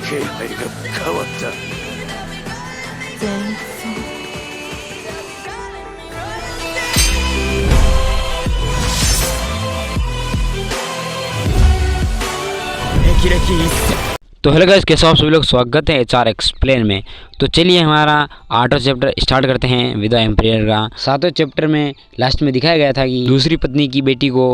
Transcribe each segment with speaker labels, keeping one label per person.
Speaker 1: 気配が変わった。
Speaker 2: 前線。
Speaker 3: तो hello guys, कैसे हो आप सभी लोग। स्वागत है एचआर एक्सप्लेन में। तो चलिए हमारा 8वां चैप्टर स्टार्ट करते हैं विद द एम्पायर का। 7वें चैप्टर में लास्ट में दिखाया गया था कि दूसरी पत्नी की बेटी को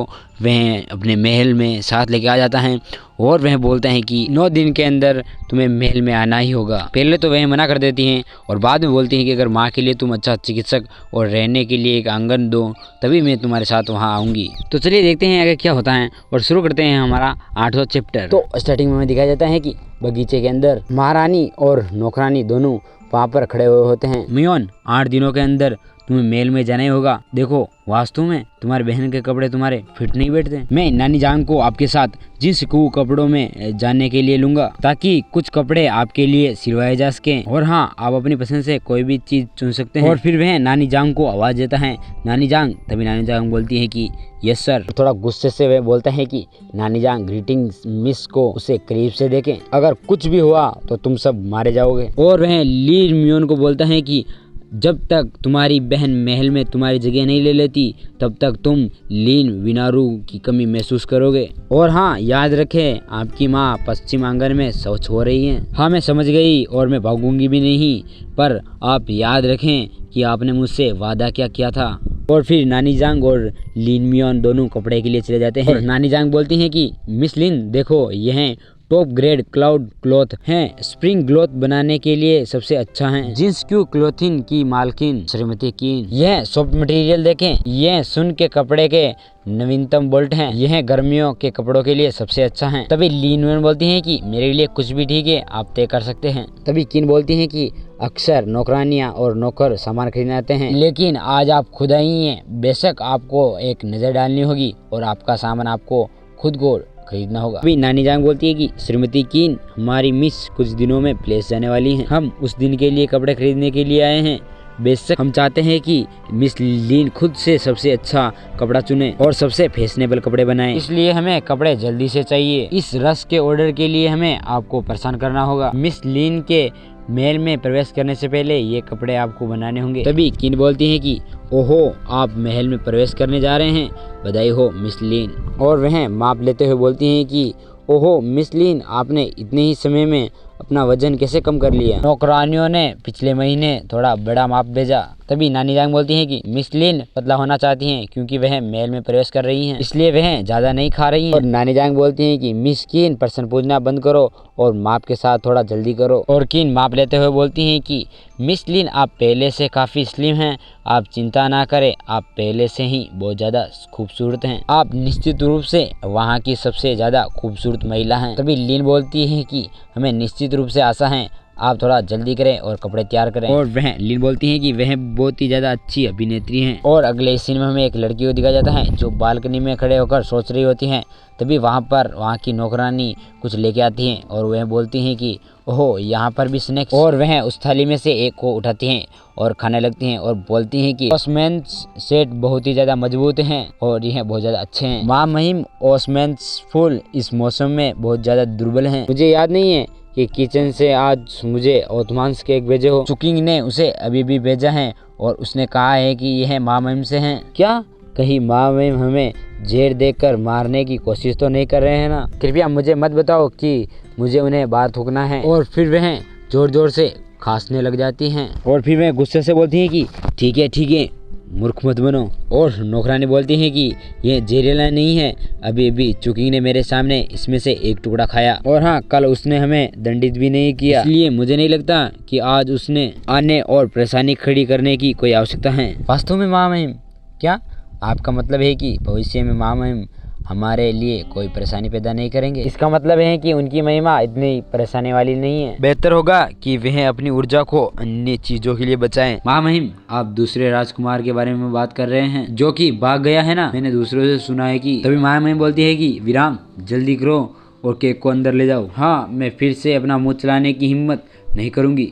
Speaker 3: वह अपने महल में साथ लेके आ जाता है और वह बोलता है कि 9 दिन के अंदर तुम्हें महल में आना ही होगा। पहले तो वह मना कर देती हैं और बाद में बोलती हैं कि अगर माँ के लिए तुम अच्छा चिकित्सक और रहने के लिए एक आंगन दो तभी मैं तुम्हारे साथ वहाँ आऊँगी। तो चलिए देखते हैं आगे क्या होता है और शुरू करते हैं हमारा 8वां चैप्टर। तो स्टार्टिंग में हमें दिखाया जाता है कि बगीचे के अंदर महारानी और नौकरानी दोनों वहाँ पर खड़े हुए होते हैं। मियोन, 8 दिनों के अंदर तुम्हें मेल में जाना ही होगा। देखो वास्तव में तुम्हारे बहन के कपड़े तुम्हारे फिट नहीं बैठते। मैं नानी जान को आपके साथ जींस को कपड़ों में जाने के लिए लूंगा ताकि कुछ कपड़े आपके लिए सिलवाए जा सके। और हाँ, आप अपनी पसंद से कोई भी चीज चुन सकते हैं। और फिर वह नानी जान को आवाज देता है, नानी जान। तभी नानी जान बोलती है कि यस सर। थोड़ा गुस्से से वह बोलता है कि नानी जान ग्रीटिंग्स मिस को उसे करीब से देखें, अगर कुछ भी हुआ तो तुम सब मारे जाओगे। और वह ली मियोन को बोलता है कि जब तक तुम्हारी बहन महल में तुम्हारी जगह नहीं ले लेती तब तक तुम लीन विनारू की कमी महसूस करोगे। और हाँ, याद रखें आपकी माँ पश्चिम आंगन में शौच हो रही है। हाँ मैं समझ गई और मैं भागूंगी भी नहीं, पर आप याद रखें कि आपने मुझसे वादा क्या किया था। और फिर नानी जांग और लीन मियोन दोनों कपड़े के लिए चले जाते हैं। और नानी जांग बोलती हैं कि मिस लिन देखो, यह टॉप ग्रेड क्लाउड क्लॉथ हैं, स्प्रिंग क्लॉथ बनाने के लिए सबसे अच्छा है। जींस क्यू क्लोथिंग की मालकिन श्रीमती कीन, यह सॉफ्ट मटेरियल देखें, यह सुन के कपड़े के नवीनतम बोल्ट हैं, यह गर्मियों के कपड़ों के लिए सबसे अच्छा है। तभी लीन मियोन बोलती हैं कि मेरे लिए कुछ भी ठीक है, आप तय कर सकते हैं। तभी कीन बोलती हैं कि अक्सर नौकरानियां और नौकर सामान खरीदने आते हैं, लेकिन आज आप खुद आई हैं। बेशक आपको एक नजर डालनी होगी और आपका सामान आपको खुद को खरीदना होगा। अभी नानी जान बोलती है कि श्रीमती कीन, हमारी मिस कुछ दिनों में प्लेस जाने वाली हैं। हम उस दिन के लिए कपड़े खरीदने के लिए आए हैं। बेशक हम चाहते हैं कि मिस लीन खुद से सबसे अच्छा कपड़ा चुने और सबसे फैशनेबल कपड़े बनाएं, इसलिए हमें कपड़े जल्दी से चाहिए। इस रस के ऑर्डर के लिए हमें आपको परेशान करना होगा। मिस लीन के महल में प्रवेश करने से पहले ये कपड़े आपको बनाने होंगे। तभी कीन बोलती है कि ओहो, आप महल में प्रवेश करने जा रहे हैं, बधाई हो मिस लीन। और वह माप लेते हुए बोलती हैं कि ओहो मिस लीन, आपने इतने ही समय में अपना वजन कैसे कम कर लिया। नौकरानियों ने पिछले महीने थोड़ा बड़ा माप भेजा। तभी नानी जांग बोलती हैं कि मिस लीन पतला होना चाहती हैं क्योंकि वह महल में प्रवेश कर रही हैं, इसलिए वह ज्यादा नहीं खा रही हैं। और नानी जांग बोलती हैं कि मिस कीन प्रश्न पूछना बंद करो और माप के साथ थोड़ा जल्दी करो। और कीन माप लेते हुए बोलती हैं कि मिस लीन आप पहले से काफ़ी स्लिम हैं, आप चिंता ना करें, आप पहले से ही बहुत ज़्यादा खूबसूरत हैं, आप निश्चित रूप से वहाँ की सबसे ज़्यादा खूबसूरत महिला हैं। तभी लीन बोलती है कि हमें निश्चित रूप से आशा है, आप थोड़ा जल्दी करें और कपड़े तैयार करें। और वह लीन बोलती हैं कि वह बहुत ही ज़्यादा अच्छी अभिनेत्री हैं। और अगले सीन में हमें एक लड़की को दिखाया जाता है जो बालकनी में खड़े होकर सोच रही होती हैं। तभी वहाँ की नौकरानी कुछ लेके आती हैं और वह बोलती हैं कि ओहो, यहाँ पर भी स्नैक्स। और वह उस थाली में से एक को उठाती हैं और खाने लगती हैं और बोलती हैं कि ओसमेंस सेट बहुत ही ज़्यादा मजबूत हैं और यह बहुत ज़्यादा अच्छे हैं। माँ महिम ओसमेंस फूल इस मौसम में बहुत ज़्यादा दुर्बल हैं। मुझे याद नहीं है कि किचन से आज मुझे ओथमांस केक भेजे हो। चुकिंग ने उसे अभी भी भेजा है और उसने कहा है कि यह माँ महिम से हैं। क्या कहीं माँ महिम हमें जेर देकर मारने की कोशिश तो नहीं कर रहे हैं ना? कृपया मुझे मत बताओ कि मुझे उन्हें बाहर थूकना है। और फिर वह जोर जोर से खांसने लग जाती हैं। और फिर वह गुस्से से बोलती हैं कि ठीक है, मूर्ख मत बनो। और नौकरानी बोलती हैं कि यह जहरीला नहीं है, अभी अभी चुकिंग ने मेरे सामने इसमें से एक टुकड़ा खाया। और हाँ, कल उसने हमें दंडित भी नहीं किया, इसलिए मुझे नहीं लगता कि आज उसने आने और परेशानी खड़ी करने की कोई आवश्यकता है। वास्तव में माँ महिम, क्या आपका मतलब है कि भविष्य में माँ महिम हमारे लिए कोई परेशानी पैदा नहीं करेंगे? इसका मतलब है कि उनकी महिमा इतनी परेशानी वाली नहीं है। बेहतर होगा कि वह अपनी ऊर्जा को अन्य चीजों के लिए बचाएं। माँ महिम, आप दूसरे राजकुमार के बारे में बात कर रहे हैं जो कि भाग गया है ना? मैंने दूसरों से सुना है कि। तभी माँ महिम बोलती है कि विराम, जल्दी करो और केक को अंदर ले जाओ। हाँ, मैं फिर से अपना मुँह चलाने की हिम्मत नहीं करूँगी।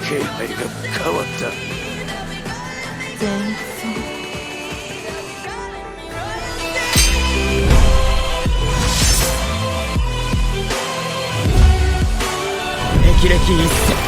Speaker 1: 気配が変わった。
Speaker 2: 前線。
Speaker 3: 見一閃